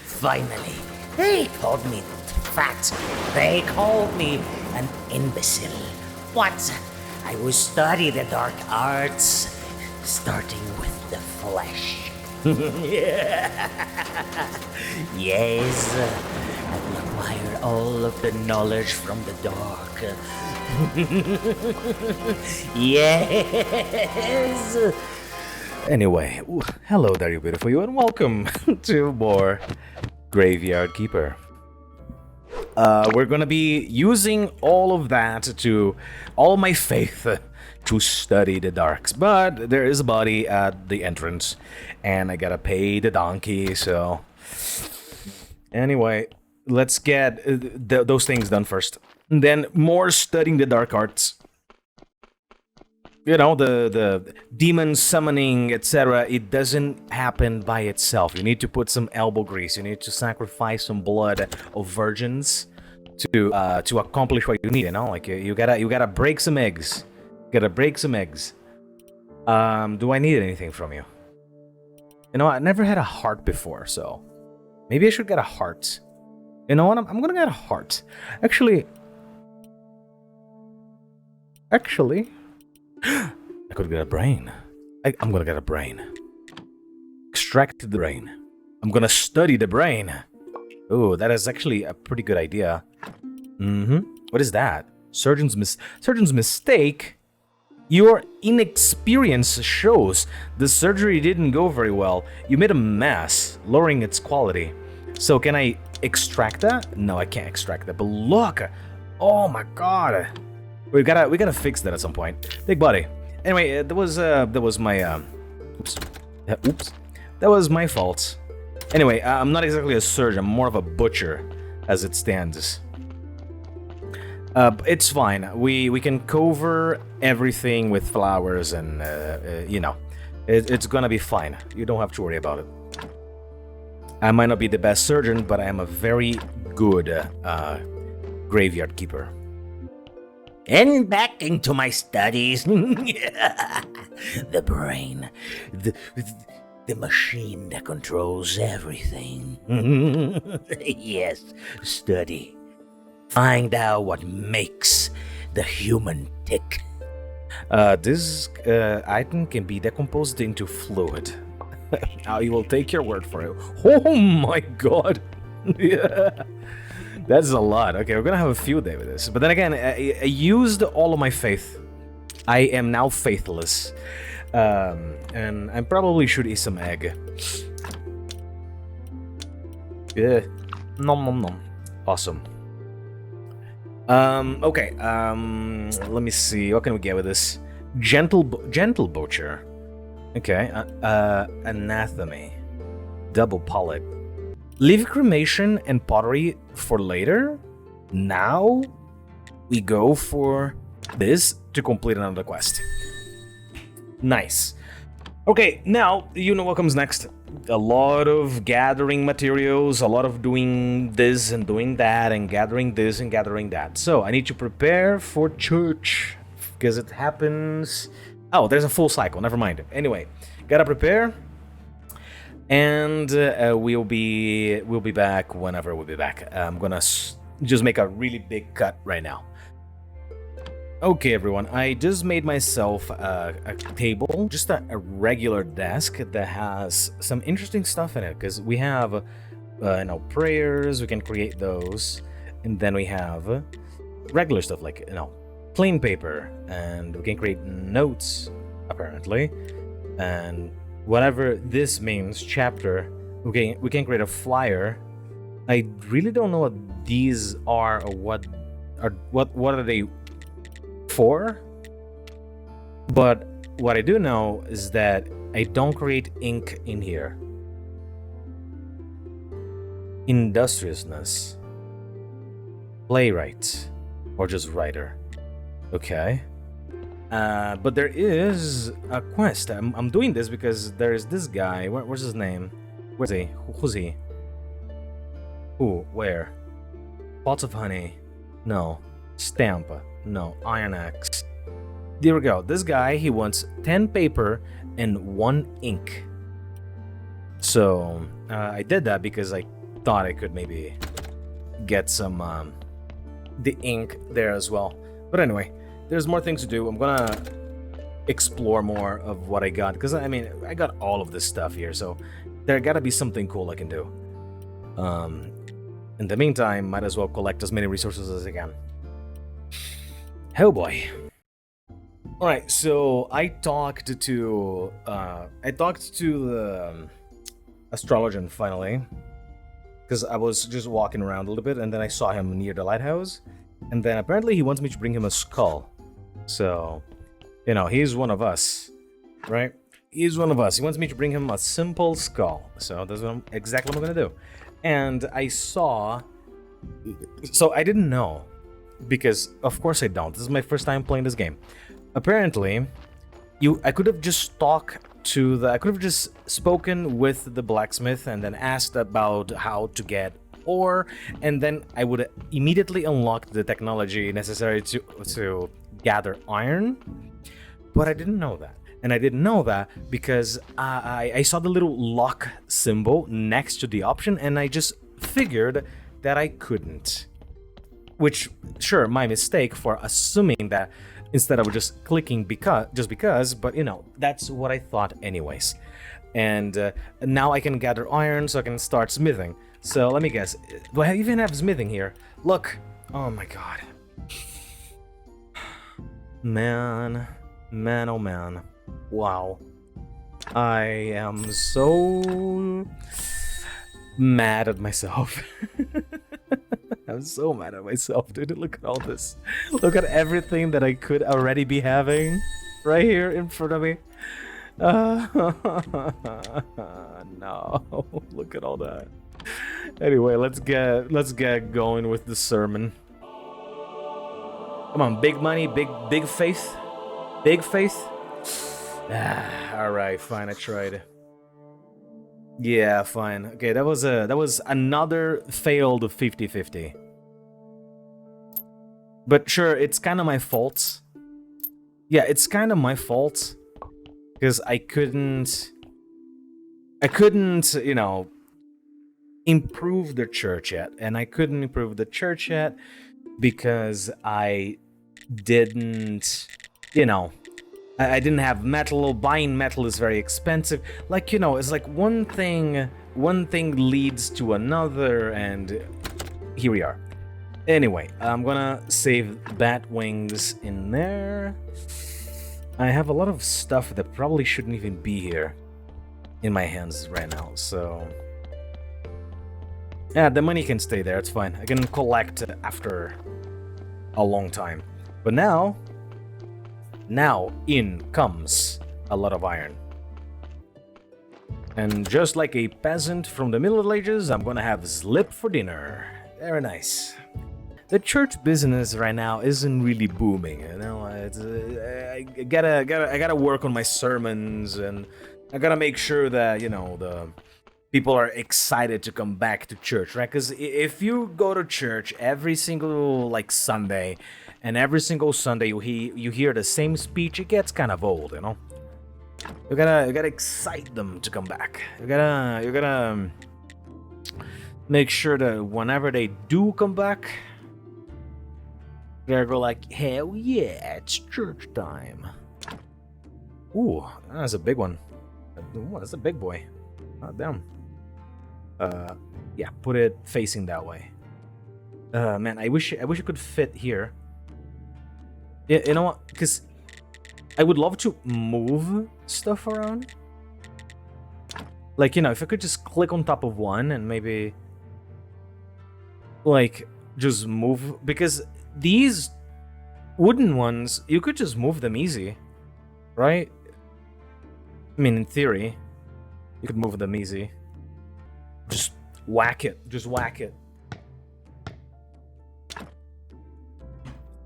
Finally, they called me fat. They called me an imbecile. What? I will study the dark arts, starting with the flesh. Yes, I will acquire all of the knowledge from the dark. Yes. Anyway, hello there, you beautiful you, and welcome to more Graveyard Keeper. We're gonna be using all of that all my faith to study the darks, but there is a body at the entrance, and I gotta pay the donkey, so... Anyway, let's get those things done first. And then more studying the dark arts. You know, the demon summoning, etc. It doesn't happen by itself. You need to put some elbow grease. You need to sacrifice some blood of virgins to accomplish what you need. You know, like you gotta break some eggs. Gotta break some eggs. Do I need anything from you? You know, I never had a heart before, so maybe I should get a heart. You know what? I'm gonna get a heart. Actually, I could get a brain. I'm gonna get a brain. Extract the brain. I'm gonna study the brain. Ooh, that is actually a pretty good idea. What is that? Surgeon's mistake? Your inexperience shows the surgery didn't go very well. You made a mess, lowering its quality. So can I extract that? No, I can't extract that. But look! Oh my god! We gotta fix that at some point. Big buddy. Anyway, that was my oops. That was my fault. Anyway, I'm not exactly a surgeon. I'm more of a butcher, as it stands. It's fine. We can cover everything with flowers, and you know, it's gonna be fine. You don't have to worry about it. I might not be the best surgeon, but I am a very good graveyard keeper. And back into my studies. The brain, the machine that controls everything. Yes, study. Find out what makes the human tick. This item can be decomposed into fluid. I will take your word for it. Oh my god. Yeah. That's a lot. Okay, we're gonna have a field day with this. But then again, I used all of my faith. I am now faithless. And I probably should eat some egg. Yeah. Nom nom nom. Awesome. Okay, let me see. What can we get with this? Gentle butcher. Okay, anatomy. Double pallet. Leave cremation and pottery for later. Now we go for this to complete another quest. Nice. Okay, now you know what comes next. A lot of gathering materials, a lot of doing this and doing that, and gathering this and gathering that. So I need to prepare for church because it happens. Oh, there's a full cycle. Never mind. Anyway, gotta prepare. And we'll be back whenever we'll be back. I'm gonna just make a really big cut right now. Okay, everyone, I just made myself a table, just a regular desk that has some interesting stuff in it, because we have, prayers, we can create those, and then we have regular stuff like, plain paper, and we can create notes, apparently, and whatever this means, chapter, we can create a flyer. I really don't know what these are or what are they for, but what I do know is that I don't create ink in here. Industriousness, playwright, or just writer. Okay. But there is a quest. I'm doing this because there is this guy. Where's his name? Where's he? Who's he? Who? Where? Pots of honey. No. Stamp. No. Iron axe. There we go. This guy, he wants 10 paper and 1 ink. So I did that because I thought I could maybe get some the ink there as well. But anyway, there's more things to do. I'm gonna explore more of what I got, because I mean, I got all of this stuff here, so there gotta be something cool I can do. In the meantime, might as well collect as many resources as I can. Oh boy. Alright, so I talked to the astrologer finally, because I was just walking around a little bit, and then I saw him near the lighthouse, and then apparently he wants me to bring him a skull. So, you know, he's one of us, right? He's one of us. He wants me to bring him a simple skull. So that's exactly what I'm gonna do. And I saw... So I didn't know, because of course I don't. This is my first time playing this game. Apparently, I could have just talked to the... I could have just spoken with the blacksmith and then asked about how to get ore, and then I would immediately unlock the technology necessary to gather iron. But I didn't know that. And I didn't know that because I saw the little lock symbol next to the option, and I just figured that I couldn't. Which, sure, my mistake for assuming that instead of just clicking because, but you know, that's what I thought anyways. And now I can gather iron so I can start smithing. So let me guess, do I even have smithing here? Look, oh my god. Man, oh man. Wow. I am so mad at myself. I'm so mad at myself, dude. Look at all this. Look at everything that I could already be having right here in front of me. No, look at all that. Anyway, let's get going with the sermon. Come on, big money, big faith. Big faith? Alright, fine, I tried. Yeah, fine. Okay, that was another failed 50-50. But sure, it's kind of my fault. Yeah, it's kind of my fault because I couldn't, you know, improve the church yet, and I couldn't improve the church yet because I didn't, you know, I didn't have metal. Buying metal is very expensive. Like, you know, it's like one thing leads to another, and here we are. Anyway, I'm gonna save bat wings in there. I have a lot of stuff that probably shouldn't even be here in my hands right now, so... Yeah, the money can stay there, it's fine. I can collect after a long time. But now in comes a lot of iron. And just like a peasant from the Middle Ages, I'm gonna have slip for dinner. Very nice. The church business right now isn't really booming, you know. It's, I gotta work on my sermons, and I gotta make sure that, you know, the people are excited to come back to church, right? Because if you go to church every single like Sunday, and every single Sunday you hear the same speech, it gets kind of old, you know. You gotta excite them to come back. You gotta make sure that whenever they do come back, they're go like, hell yeah, it's church time. Ooh, that's a big one. Ooh, that's a big boy. Oh, damn. Yeah, put it facing that way. Man, I wish it could fit here. Yeah, you know what? Because I would love to move stuff around. Like, you know, if I could just click on top of one and maybe, like, just move, because these wooden ones, you could just move them easy, right? I mean, in theory, you could move them easy. Just whack it. Just whack it.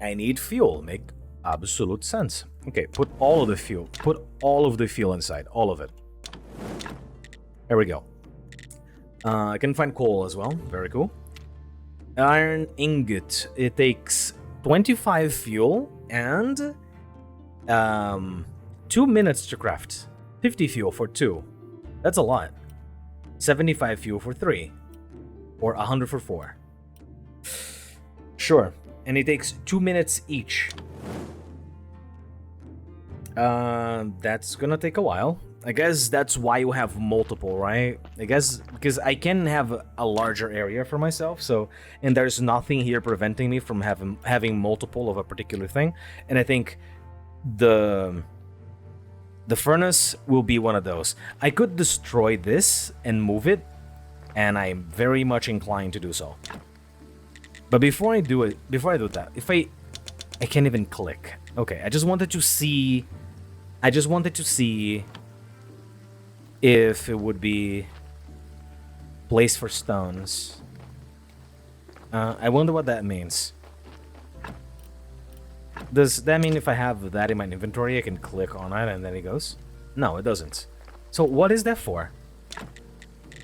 I need fuel. Make absolute sense. Okay, put all of the fuel. Put all of the fuel inside. All of it. There we go. I can find coal as well. Very cool. Iron ingot. It takes 25 fuel and 2 minutes to craft. 50 fuel for 2. That's a lot. 75 fuel for 3. Or 100 for 4. Sure. And it takes 2 minutes each. That's gonna take a while. I guess that's why you have multiple, right? I guess because I can have a larger area for myself, so and there's nothing here preventing me from having multiple of a particular thing. And I think the furnace will be one of those. I could destroy this and move it, and I'm very much inclined to do so. But before I do that, if I can't even click. Okay, I just wanted to see if it would be place for stones. I wonder what that means. Does that mean if I have that in my inventory, I can click on it and then it goes? No, it doesn't. So what is that for?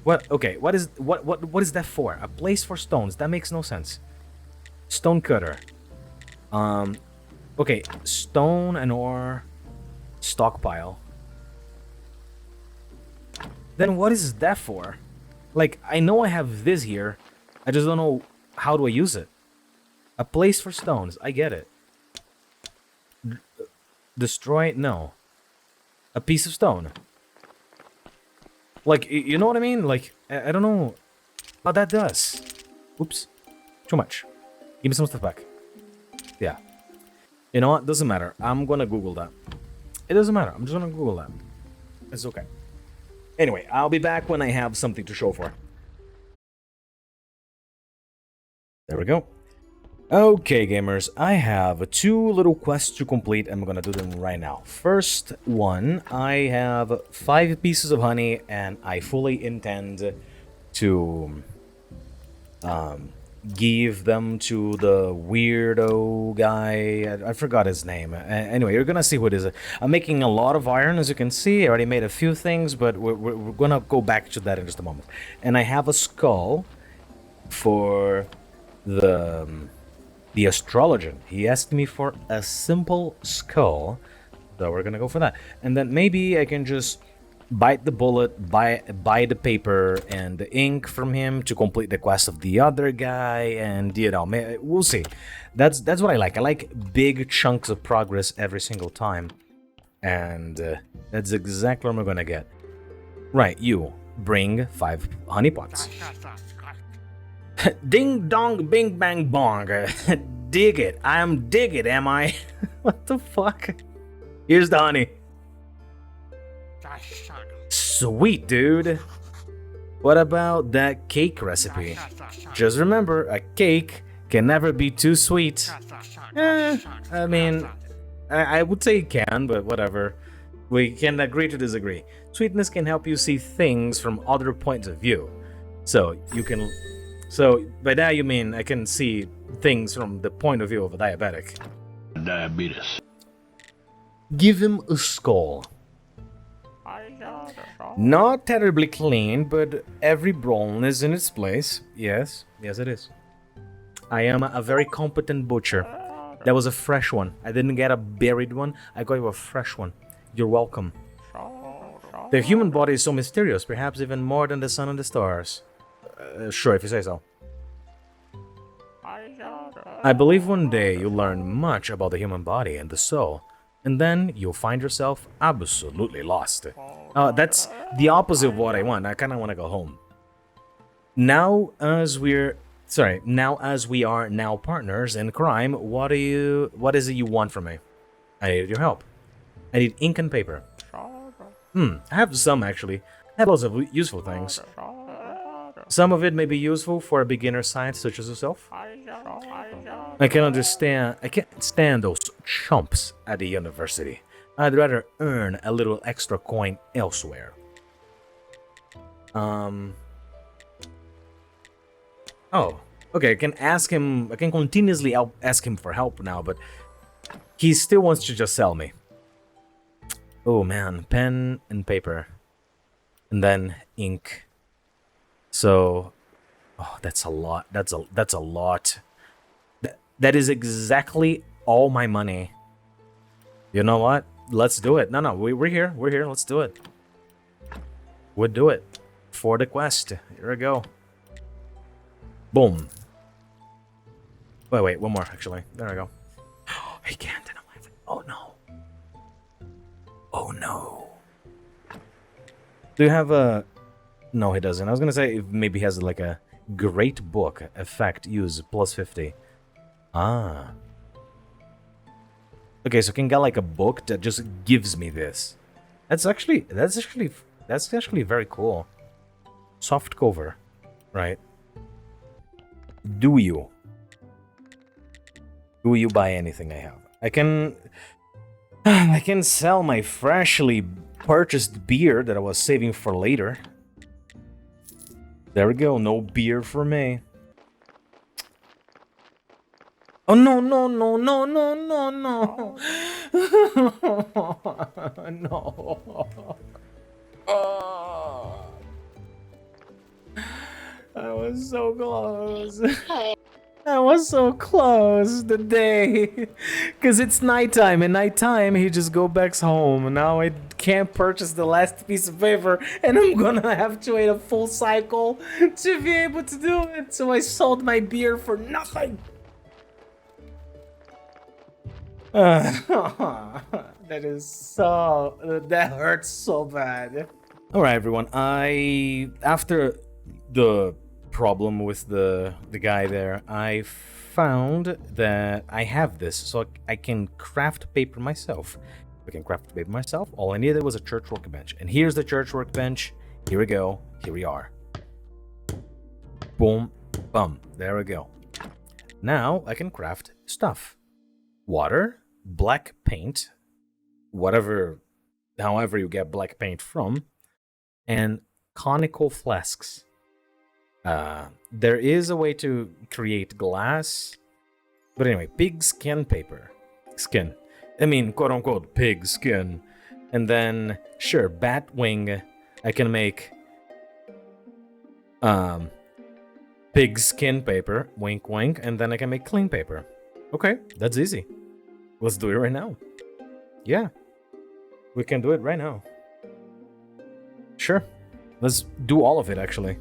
What? Okay, what is that for? A place for stones? That makes no sense. Stone cutter. Okay, stone and ore stockpile. Then what is that for? Like, I know I have this here. I just don't know how do I use it. A place for stones. I get it. Destroy? No. A piece of stone. Like, you know what I mean? Like, I don't know what that does. Oops. Too much. Give me some stuff back. Yeah. You know what? Doesn't matter. I'm gonna Google that. It doesn't matter. I'm just gonna Google that. It's okay. Anyway, I'll be back when I have something to show for. There we go. Okay, gamers, I have 2 little quests to complete. I'm gonna do them right now. First one, I have 5 pieces of honey, and I fully intend to give them to the weirdo guy. I forgot his name. Anyway, you're gonna see what it is. I'm making a lot of iron, as you can see. I already made a few things, but we're gonna go back to that in just a moment. And I have a skull for the astrologer. He asked me for a simple skull, so we're gonna go for that. And then maybe I can just bite the bullet, buy the paper and the ink from him to complete the quest of the other guy, and you know, we'll see. That's what I like. I like big chunks of progress every single time, and that's exactly what I'm gonna get. Right, you bring 5 honey pots. Ding dong, bing bang bong. Dig it. I'm dig it, am I? What the fuck? Here's the honey. Sweet, dude. What about that cake recipe? Just remember, a cake can never be too sweet. I mean, I would say it can, but whatever. We can agree to disagree. Sweetness can help you see things from other points of view. So by that you mean I can see things from the point of view of a diabetic. Diabetes. Give him a skull. Not terribly clean, but every bone is in its place. Yes, it is. I am a very competent butcher. That was a fresh one. I didn't get a buried one. I got you a fresh one. You're welcome. The human body is so mysterious, perhaps even more than the sun and the stars. Sure, if you say so. I believe one day you'll learn much about the human body and the soul, and then you'll find yourself absolutely lost. That's the opposite of what I want. I kind of want to go home. Now as we are now partners in crime, what is it you want from me? I need your help. I need ink and paper. I have some actually. I have lots of useful things. Some of it may be useful for a beginner scientist such as yourself. I can't stand those chumps at the university. I'd rather earn a little extra coin elsewhere. Oh, okay, I can continuously ask him for help now, but he still wants to just sell me. Oh man, pen and paper. And then ink. So, oh, that's a lot. That's a lot. That is exactly all my money. You know what? Let's do it. No, we're here. We're here. Let's do it. We'll do it. for the quest. Here we go. Boom. Wait, one more, actually. There we go. He can't. Oh, no. Oh, no. Do you have a... No, he doesn't. I was gonna say if maybe he has like a great book effect use plus 50. Ah. Okay, so I can get like a book that just gives me this. That's actually very cool. Soft cover, right? Do you buy anything I have? I can sell my freshly purchased beer that I was saving for later. There we go, no beer for me. Oh no. No. Oh. I was so close. I was so close today. Because it's nighttime, and nighttime he just go back home. Now I can't purchase the last piece of paper, and I'm gonna have to wait a full cycle to be able to do it. So I sold my beer for nothing. That hurts so bad. Alright everyone, after the problem with the guy there, I found that I have this, so I can craft paper myself. I can craft paper myself. All I needed was a church workbench. And here's the church workbench. Here we go. Here we are. Boom. Bum. There we go. Now I can craft stuff. Water. Black paint, however you get black paint from, and conical flasks. There is a way to create glass, but anyway, pig skin paper. Quote unquote pig skin. And then, sure, bat wing, I can make pig skin paper, wink wink, and then I can make clean paper. Okay, that's easy. Let's do it right now. Yeah, we can do it right now. Sure, let's do all of it actually.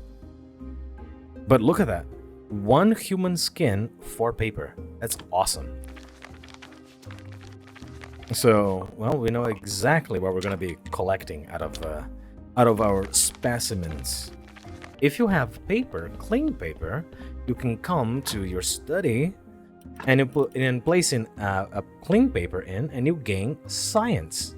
But look at that. 1 human skin for paper. That's awesome. So, well, we know exactly what we're gonna be collecting out of our specimens. If you have paper, clean paper, you can come to your study and you put in place in a clean paper in, and you gain science.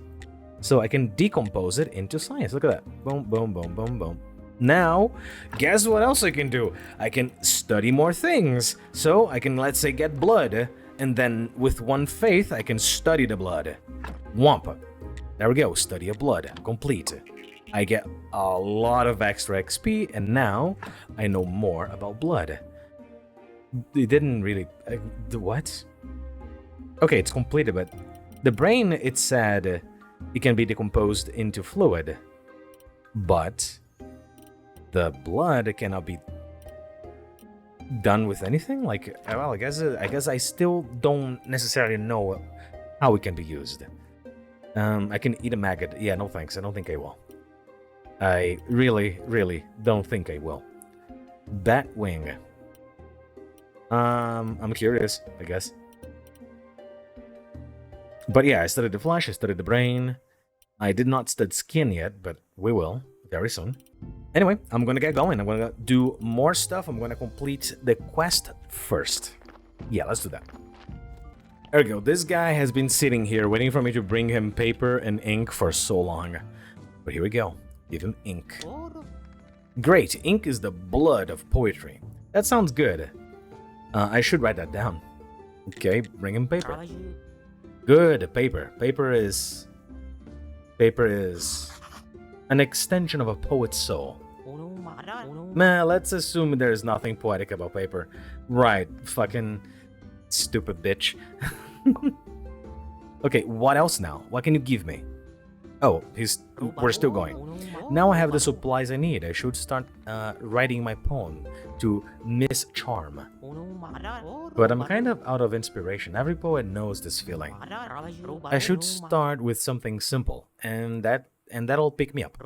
So I can decompose it into science. Look at that. Boom, boom, boom, boom, boom. Now, guess what else I can do? I can study more things. So I can, let's say, get blood, and then with 1 faith, I can study the blood. Wampa. There we go. Study of blood. Complete. I get a lot of extra XP, and now I know more about blood. It didn't really... what? Okay, it's completed, but the brain, it said it can be decomposed into fluid, but the blood cannot be done with anything? Like, well, I guess I still don't necessarily know how it can be used. I can eat a maggot. Yeah, no thanks. I don't think I will. I really don't think I will. Bat wing. I'm curious, I guess. But yeah, I studied the flesh, I studied the brain. I did not study skin yet, but we will very soon. Anyway, I'm gonna get going. I'm gonna do more stuff. I'm gonna complete the quest first. Yeah, let's do that. There we go. This guy has been sitting here waiting for me to bring him paper and ink for so long. But here we go. Give him ink. Great. Ink is the blood of poetry. That sounds good. I should write that down. Okay, bring him paper. Good, paper. Paper is an extension of a poet's soul. Man, let's assume there's nothing poetic about paper. Right, fucking stupid bitch. Okay, what else now? What can you give me? Oh, we're still going. Now I have the supplies I need. I should start writing my poem to Miss Charm. But I'm kind of out of inspiration. Every poet knows this feeling. I should start with something simple, and that and that'll pick me up.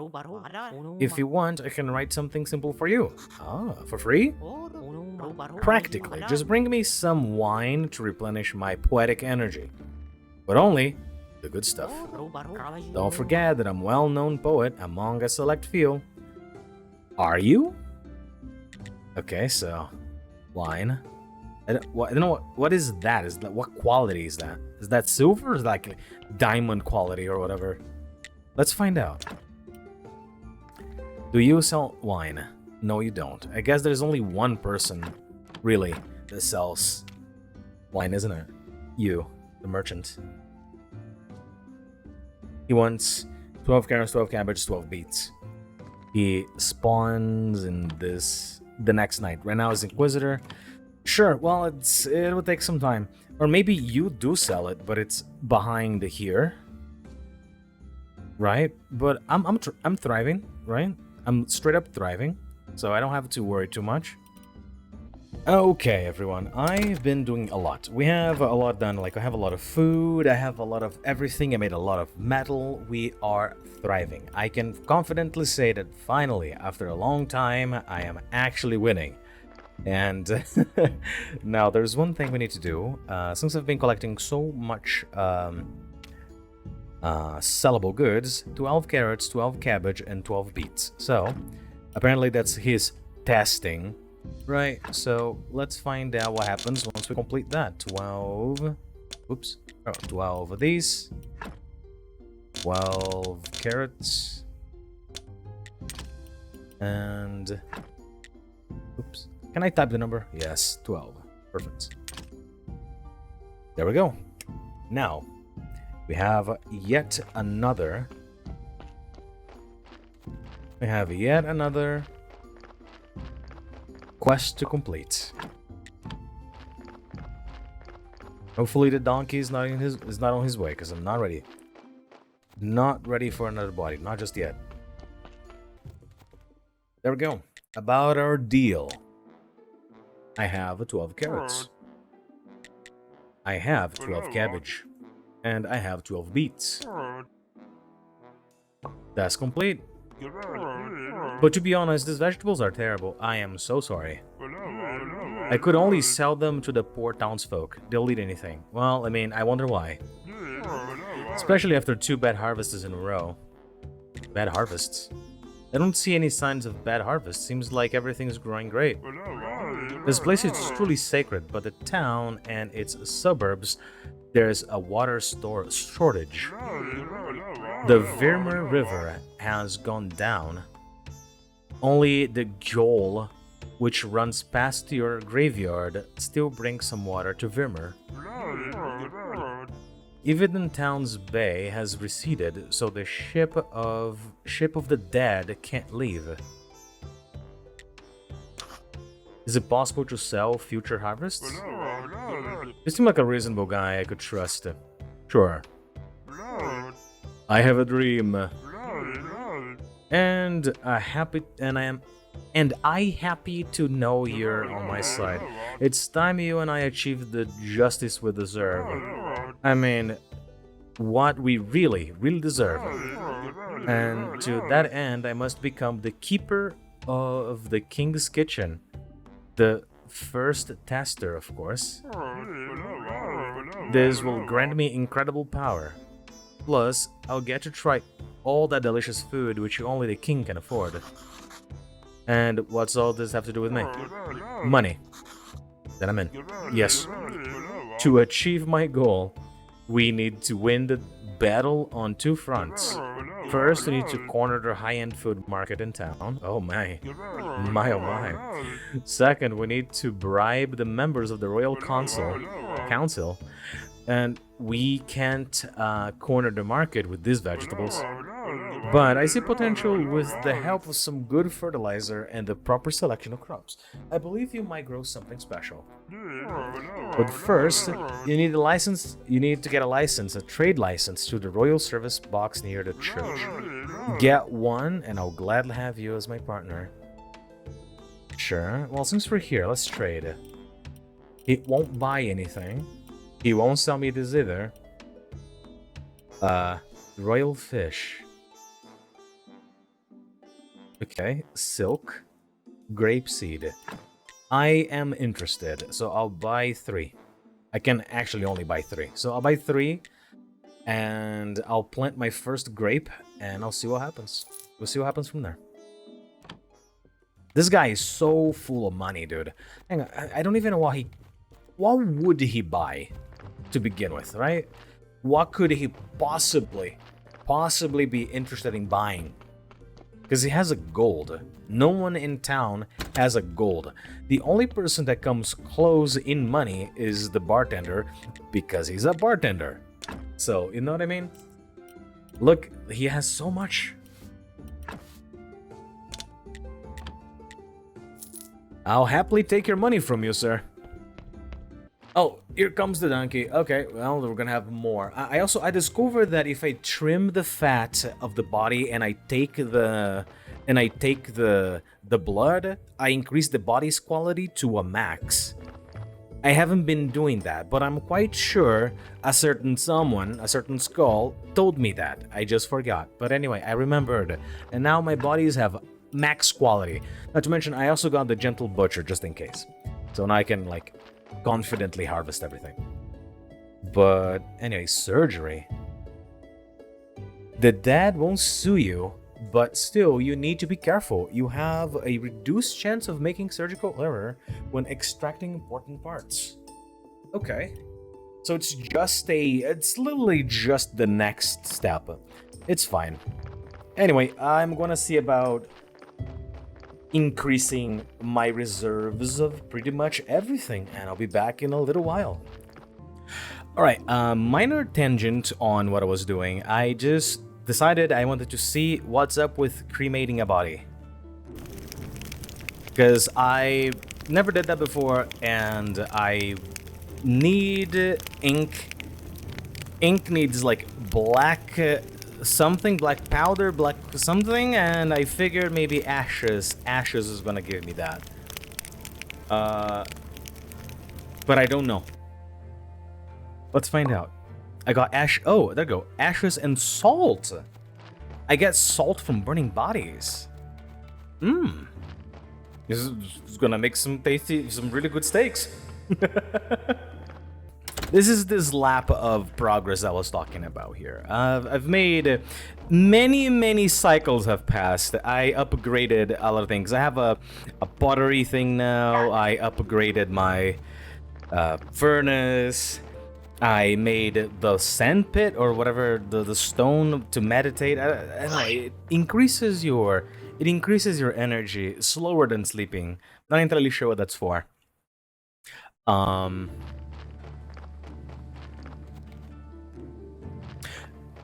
If you want, I can write something simple for you. Ah, for free? Practically, just bring me some wine to replenish my poetic energy. But only the good stuff. Don't forget that I'm a well-known poet among a select few. Are you? Okay, so wine. I don't know what is that? Is that what quality is that? Is that silver or is that like diamond quality or whatever? Let's find out. Do you sell wine? No, you don't. I guess there's only one person, really, that sells wine, isn't it? You, the merchant. He wants 12 carrots, 12 cabbage, 12 beets. He spawns in the next night. Right now, he's Inquisitor. Sure, well, it would take some time. Or maybe you do sell it, but it's behind here. Right? But I'm thriving, right? I'm straight up thriving, so I don't have to worry too much. Okay, everyone, I've been doing a lot. We have a lot done, like I have a lot of food, I have a lot of everything, I made a lot of metal. We are thriving. I can confidently say that finally, after a long time, I am actually winning. And now there's one thing we need to do. Since I've been collecting so much sellable goods, 12 carrots, 12 cabbage, and 12 beets. So apparently that's his testing, right? So let's find out what happens once we complete that. 12 of these, 12 carrots, and can I type the number? Yes, 12. Perfect. There we go. Now we have yet another. Quest to complete. Hopefully the donkey is not on his way, because I'm not ready. Not ready for another body, not just yet. There we go. About our deal. I have 12 carrots. I have 12 cabbage. And I have 12 beets. That's complete. But to be honest, these vegetables are terrible. I am so sorry. I could only sell them to the poor townsfolk. They'll eat anything. Well, I mean, I wonder why. Especially after 2 bad harvests in a row. Bad harvests? I don't see any signs of bad harvest. Seems like everything is growing great. This place is truly sacred, but the town and its suburbs, there's a water shortage. The Vermeer River has gone down. Only the Gjol, which runs past your graveyard, still brings some water to Vermeer. Even the town's bay has receded, so the ship of the dead can't leave. Is it possible to sell future harvests? You seem like a reasonable guy I could trust. Sure. I have a dream. And I happy to know you're on my side. It's time you and I achieved the justice we deserve. I mean, what we really deserve. And to that end, I must become the keeper of the king's kitchen. The first tester, of course. This will grant me incredible power. Plus, I'll get to try all that delicious food which only the king can afford. And what's all this have to do with me? Money. Then I'm in. Yes. To achieve my goal, we need to win the battle on 2 fronts. First, we need to corner the high-end food market in town. Oh my. My oh my. Second, we need to bribe the members of the Royal Council. And we can't corner the market with these vegetables. But I see potential with the help of some good fertilizer and the proper selection of crops. I believe you might grow something special. But first, you need a license. You need to get a license, a trade license, to the Royal Service box near the church. Get one, and I'll gladly have you as my partner. Sure. Well, since we're here, let's trade. He won't buy anything. He won't sell me this either. Royal fish. Okay, silk, grapeseed. I am interested, so I'll buy 3. I can actually only buy 3, so I'll buy 3, and I'll plant my first grape, and I'll see what happens. We'll see what happens from there. This guy is so full of money, dude. Hang on, I don't even know what would he buy to begin with, right? What could he possibly be interested in buying? Because he has a gold. No one in town has a gold. The only person that comes close in money is the bartender, because he's a bartender. So, you know what I mean? Look, he has so much. I'll happily take your money from you, sir. Oh, here comes the donkey. Okay, well, we're gonna have more. I discovered that if I trim the fat of the body and I take the blood, I increase the body's quality to a max. I haven't been doing that, but I'm quite sure a certain skull told me that. I just forgot. But anyway, I remembered, and now my bodies have max quality. Not to mention, I also got the gentle butcher just in case. So now I can like confidently harvest everything. But anyway, surgery. The dad won't sue you, but still you need to be careful. You have a reduced chance of making surgical error when extracting important parts. Okay. So it's literally just the next step. It's fine. Anyway, I'm gonna see about increasing my reserves of pretty much everything, and I'll be back in a little while. Alright, minor tangent on what I was doing. I just decided I wanted to see what's up with cremating a body. Because I never did that before, and I need ink. Ink needs like black black powder, black something, and I figured maybe ashes is gonna give me that. But I don't know. Let's find out. I got oh, there you go. Ashes and salt. I get salt from burning bodies. This is gonna make some really good steaks. This is this lap of progress I was talking about here. I've made many cycles have passed. I upgraded a lot of things. I have a pottery thing now. I upgraded my furnace. I made the sand pit or whatever, the stone to meditate. I don't know, it increases your energy slower than sleeping. Not entirely sure what that's for.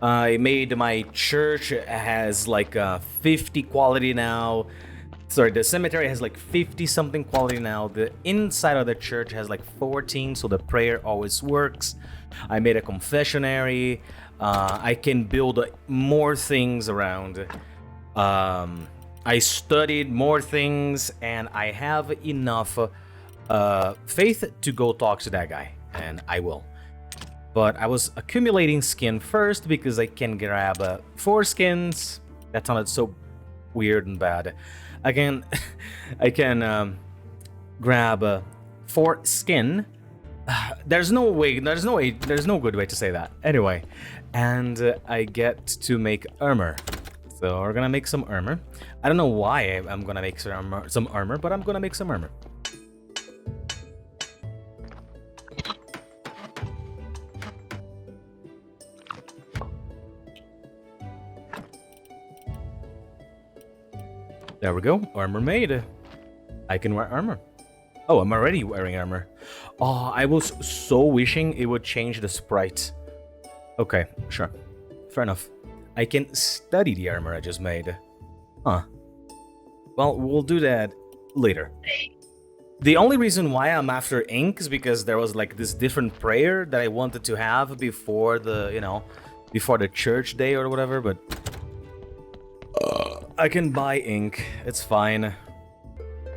I made my church has like 50 quality now. Sorry, the cemetery has like 50 something quality now. The inside of the church has like 14, so the prayer always works. I made a confessionary. I can build more things around. I studied more things, and I have enough faith to go talk to that guy, and I will. But I was accumulating skin first because I can grab 4 skins. That sounded so weird and bad. Again, I can grab 4 skin. There's no good way to say that. Anyway, and I get to make armor. So we're gonna make some armor. I don't know why I'm gonna make some armor, but I'm gonna make some armor. There we go, armor made. I can wear armor. Oh, I'm already wearing armor. Oh, I was so wishing it would change the sprite. Okay, sure. Fair enough. I can study the armor I just made. Huh. Well, we'll do that later. The only reason why I'm after ink is because there was like this different prayer that I wanted to have before the, before the church day or whatever, but I can buy ink. It's fine.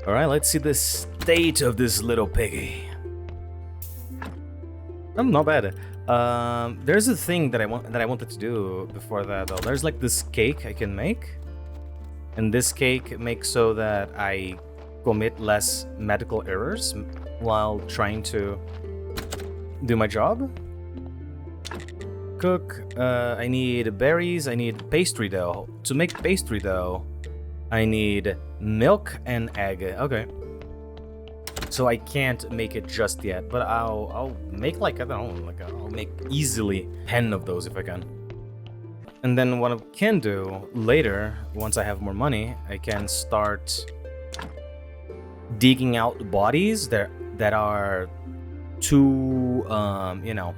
Alright, let's see the state of this little piggy. Not bad. There's a thing that I wanted to do before that though. There's like this cake I can make. And this cake makes so that I commit less medical errors while trying to do my job. Cook. I need berries. I need pastry dough. To make pastry dough, I need milk and egg. Okay. So I can't make it just yet, but I'll make like, I don't know, like I'll make easily 10 of those if I can. And then what I can do later, once I have more money, I can start digging out bodies that are too, you know,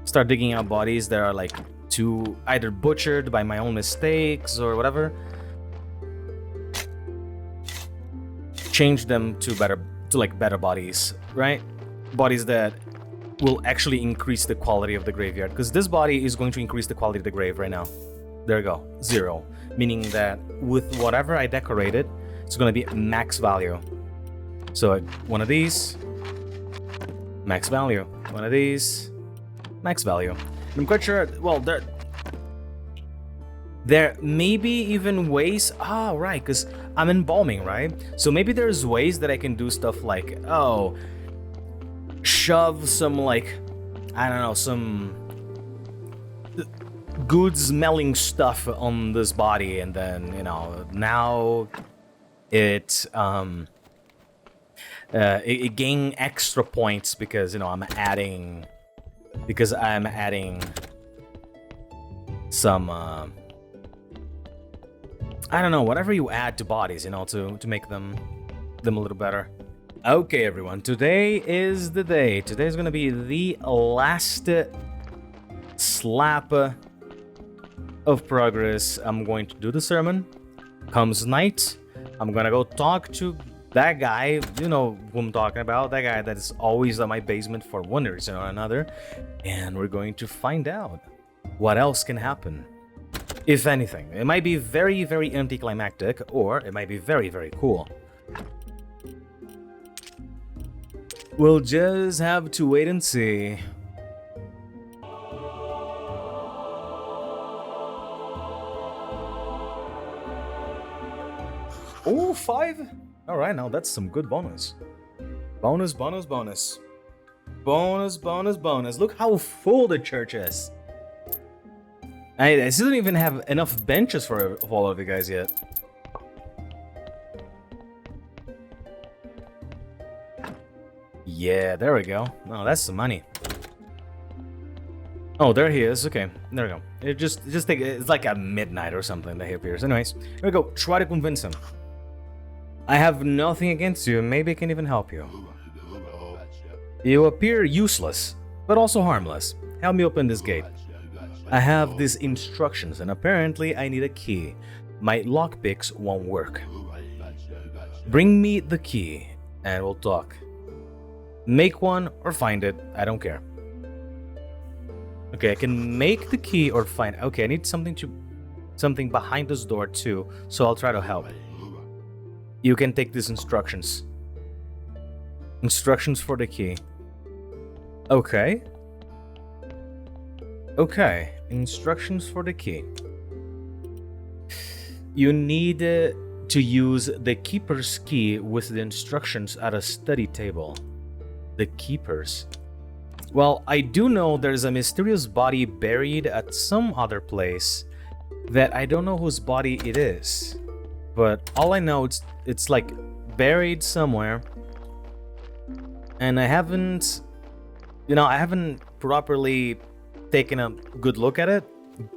start digging out bodies that are like too either butchered by my own mistakes or whatever. Change them to better bodies, right? Bodies that will actually increase the quality of the graveyard, because this body is going to increase the quality of the grave right now. There we go, 0, meaning that with whatever I decorated, it's going to be max value. So one of these, max value. One of these, max value. I'm quite sure, well, there may be even ways, right, because I'm embalming, right? So maybe there's ways that I can do stuff like, shove some, like, I don't know, some good smelling stuff on this body, and then, you know, now it gain extra points because, you know, I'm adding some I don't know, whatever you add to bodies, you know, to make them a little better. Okay, everyone, today is the day. Today is gonna be the last slap of progress. I'm going to do the sermon. Comes night, I'm gonna go talk to that guy, you know who I'm talking about, that guy that is always at my basement for one reason or another, and we're going to find out what else can happen. If anything, it might be very, very anticlimactic, or it might be very, very cool. We'll just have to wait and see. Oh, 5? Alright, now that's some good bonus. Bonus, bonus, bonus. Bonus, bonus, bonus. Look how full the church is. I still don't even have enough benches for all of you guys yet. Yeah, there we go. Oh, that's some money. Oh, there he is. Okay, there we go. It just take. It's like at midnight or something that he appears. Anyways, here we go. Try to convince him. I have nothing against you. Maybe I can even help you. You appear useless, but also harmless. Help me open this gate. I have these instructions, and apparently I need a key. My lockpicks won't work. Bring me the key, and we'll talk. Make one or find it, I don't care. Okay, I can make the key or find. Okay, I need something behind this door too, so I'll try to help. You can take these instructions. Instructions for the key. Okay. Okay, instructions for the key. You need to use the Keeper's key with the instructions at a study table. The Keeper's. Well, I do know there's a mysterious body buried at some other place that I don't know whose body it is. But all I know, it's like buried somewhere. And I haven't properly taken a good look at it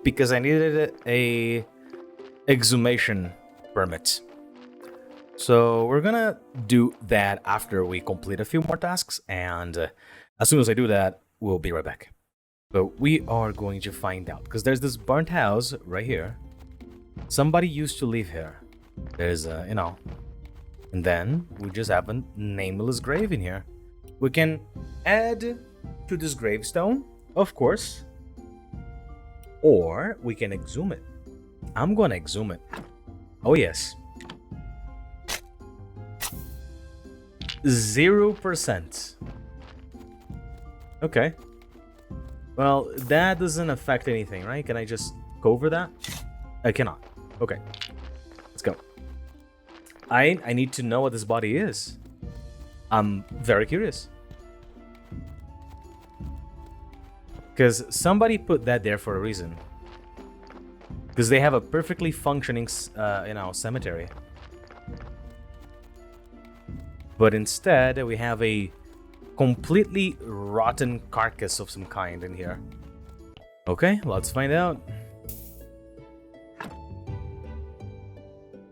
because I needed a exhumation permit. So we're gonna do that after we complete a few more tasks, and as soon as I do that, we'll be right back. But we are going to find out, because there's this burnt house right here. Somebody used to live here. There's and then we just have a nameless grave in here. We can add to this gravestone, of course, or we can exhume it. I'm gonna exhume it. Oh yes. 0%. Okay. Well, that doesn't affect anything, right? Can I just go over that? I cannot. Okay. Let's go. I need to know what this body is. I'm very curious. Because somebody put that there for a reason. Because they have a perfectly functioning, cemetery. But instead, we have a completely rotten carcass of some kind in here. Okay, let's find out.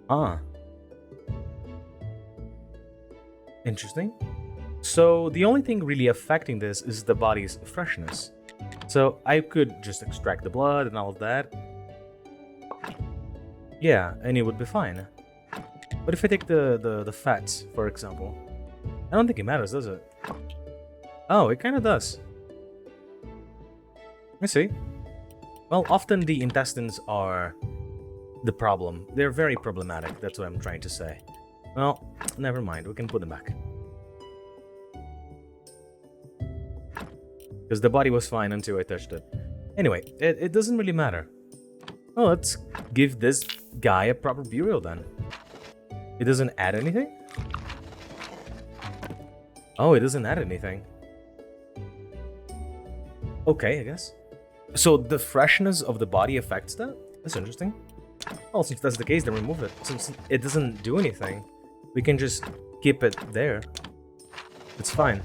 Ah. Interesting. So the only thing really affecting this is the body's freshness. So I could just extract the blood and all of that. Yeah, and it would be fine. But if I take the fats, for example, I don't think it matters, does it? Oh, it kind of does. I see. Well, often the intestines are the problem. They're very problematic, that's what I'm trying to say. Well, never mind, we can put them back. Because the body was fine until I touched it. Anyway, it doesn't really matter. Well, let's give this guy a proper burial then. It doesn't add anything? Oh, it doesn't add anything. Okay, I guess. So the freshness of the body affects that? That's interesting. Well, since that's the case, then remove it. Since it doesn't do anything, we can just keep it there. It's fine.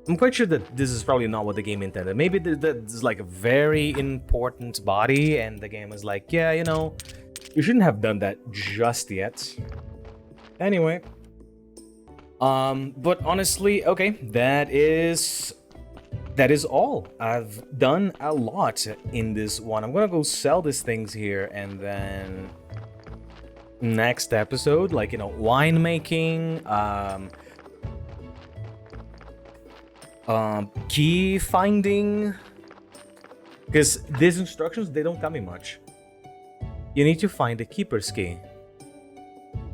I'm quite sure that this is probably not what the game intended. Maybe this is like a very important body, and the game is like, yeah, you know, you shouldn't have done that just yet. Anyway. But honestly, okay, that is all. I've done a lot in this one. I'm gonna go sell these things here, and then next episode, like, you know, winemaking, key finding, because these instructions, they don't tell me much. You need to find the Keeper's key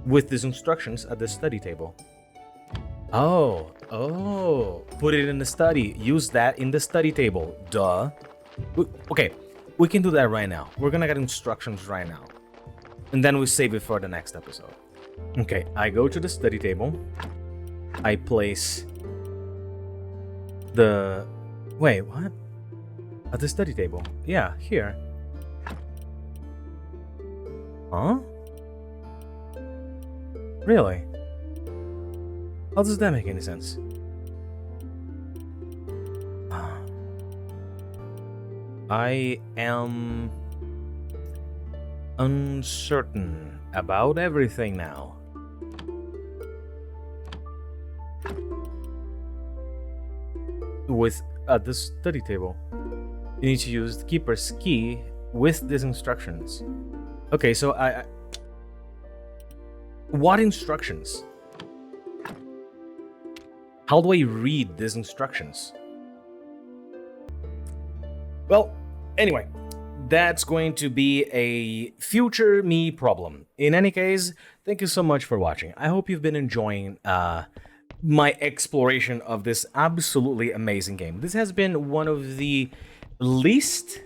with these instructions at the study table. Oh, put it in the study. Use that in the study table. Duh. Okay, we can do that right now. We're gonna get instructions right now. And then we save it for the next episode. Okay, I go to the study table. I place the... Wait, what? At the study table. Yeah, here. Huh? Really? How does that make any sense? I am uncertain about everything now. With at the study table, you need to use the Keeper's key with these instructions. Okay, so I what instructions? How do I read these instructions? Well, anyway, that's going to be a future me problem. In any case, thank you so much for watching. I hope you've been enjoying my exploration of this absolutely amazing game. This has been one of the least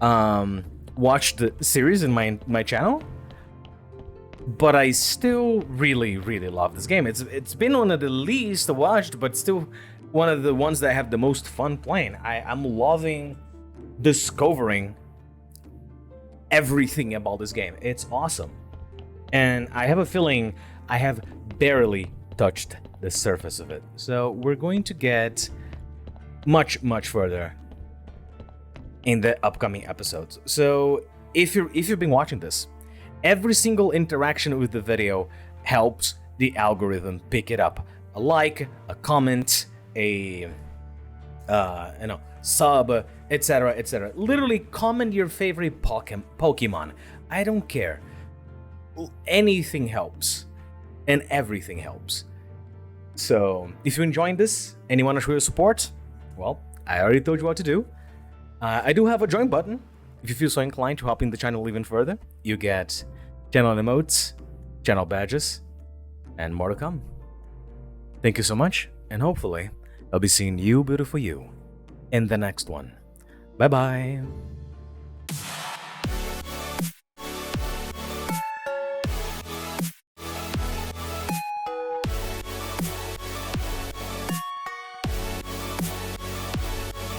watched series in my channel, but I still really love this game. It's been one of the least watched, but still one of the ones that I have the most fun playing. I'm loving discovering everything about this game. It's awesome. And I have a feeling I have barely touched the surface of it. So we're going to get much further in the upcoming episodes. So if you've been watching this, every single interaction with the video helps the algorithm pick it up. A like, a comment, a sub, etc, etc. Literally comment your favorite Pokemon. I don't care. Anything helps, and everything helps. So if you're enjoying this and you want to show your support, well, I already told you what to do. I do have a join button. If you feel so inclined to help in the channel even further, you get channel emotes, channel badges, and more to come. Thank you so much, and hopefully I'll be seeing you, beautiful you, in the next one. Bye bye.